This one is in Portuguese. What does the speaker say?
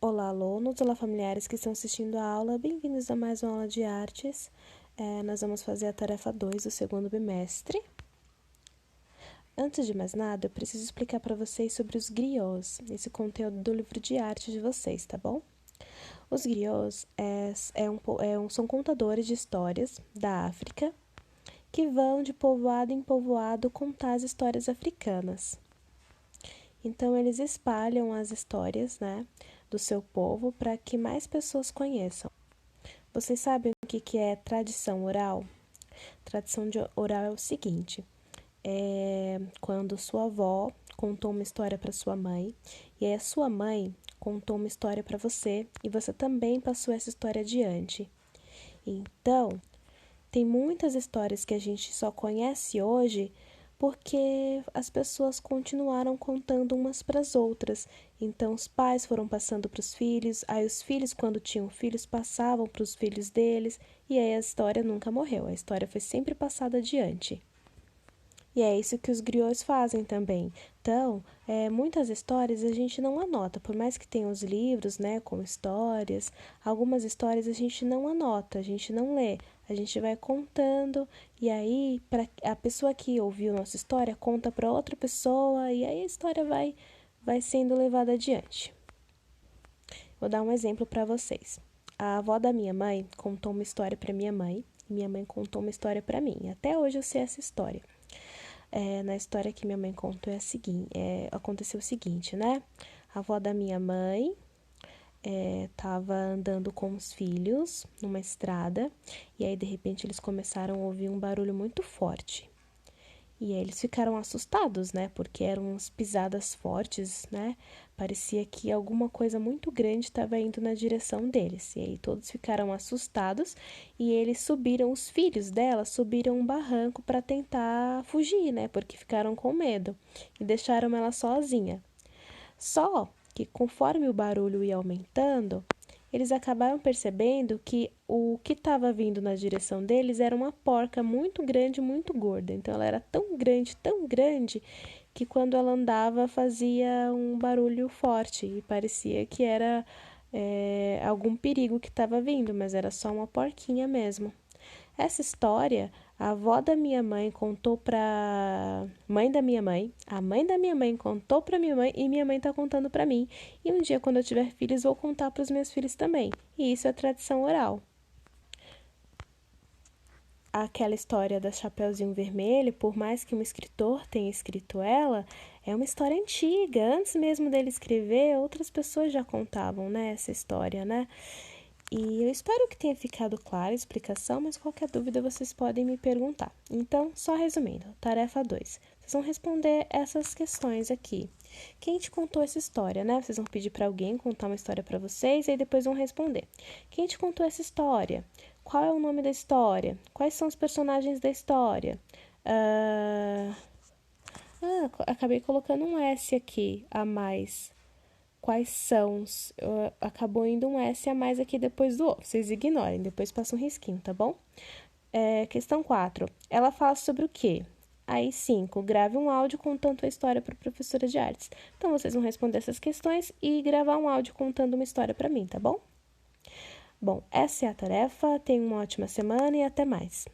Olá, alunos, olá, familiares que estão assistindo a aula, bem-vindos a mais uma aula de artes. Nós vamos fazer a tarefa 2 do segundo bimestre. Antes de mais nada, eu preciso explicar para vocês sobre os griots, esse conteúdo do livro de arte de vocês, tá bom? Os griots são contadores de histórias da África que vão de povoado em povoado contar as histórias africanas. Então, eles espalham as histórias, do seu povo para que mais pessoas conheçam. Vocês sabem o que é tradição oral? Tradição oral é o seguinte, é quando sua avó contou uma história para sua mãe, e aí a sua mãe contou uma história para você, e você também passou essa história adiante. Então, tem muitas histórias que a gente só conhece hoje porque as pessoas continuaram contando umas para as outras. Então, os pais foram passando para os filhos, aí os filhos, quando tinham filhos, passavam para os filhos deles, e aí a história nunca morreu, a história foi sempre passada adiante. E é isso que os griots fazem também. Então, muitas histórias a gente não anota, por mais que tenha os livros, com histórias, algumas histórias a gente não anota, a gente não lê, a gente vai contando, e aí a pessoa que ouviu nossa história conta para outra pessoa, e aí a história vai sendo levada adiante. Vou dar um exemplo para vocês. A avó da minha mãe contou uma história para minha mãe, e minha mãe contou uma história para mim. Até hoje eu sei essa história. Na história que minha mãe contou aconteceu o seguinte, A avó da minha mãe estava andando com os filhos numa estrada e aí de repente eles começaram a ouvir um barulho muito forte. E aí eles ficaram assustados, porque eram umas pisadas fortes, Parecia que alguma coisa muito grande estava indo na direção deles. E aí todos ficaram assustados e os filhos dela subiram um barranco para tentar fugir, porque ficaram com medo e deixaram ela sozinha. Só que conforme o barulho ia aumentando, eles acabaram percebendo que o que estava vindo na direção deles era uma porca muito grande, muito gorda. Então ela era tão grande, que quando ela andava fazia um barulho forte e parecia que era algum perigo que estava vindo, mas era só uma porquinha mesmo. Essa história, a avó da minha mãe contou para mãe da minha mãe, a mãe da minha mãe contou para minha mãe e minha mãe está contando para mim. E um dia, quando eu tiver filhos, vou contar para os meus filhos também. E isso é tradição oral. Aquela história da Chapeuzinho Vermelho, por mais que um escritor tenha escrito ela, é uma história antiga. Antes mesmo dele escrever, outras pessoas já contavam, essa história, E eu espero que tenha ficado clara a explicação, mas qualquer dúvida vocês podem me perguntar. Então, só resumindo, tarefa 2. Vocês vão responder essas questões aqui. Quem te contou essa história, Vocês vão pedir para alguém contar uma história para vocês e aí depois vão responder. Quem te contou essa história? Qual é o nome da história? Quais são os personagens da história? Acabei colocando um S aqui a mais. Quais são? Acabou indo um S a mais aqui depois do O. Vocês ignorem, depois passa um risquinho, tá bom? Questão 4. Ela fala sobre o quê? Aí 5. Grave um áudio contando a história para a professora de artes. Então, vocês vão responder essas questões e gravar um áudio contando uma história para mim, tá bom? Bom, essa é a tarefa. Tenham uma ótima semana e até mais.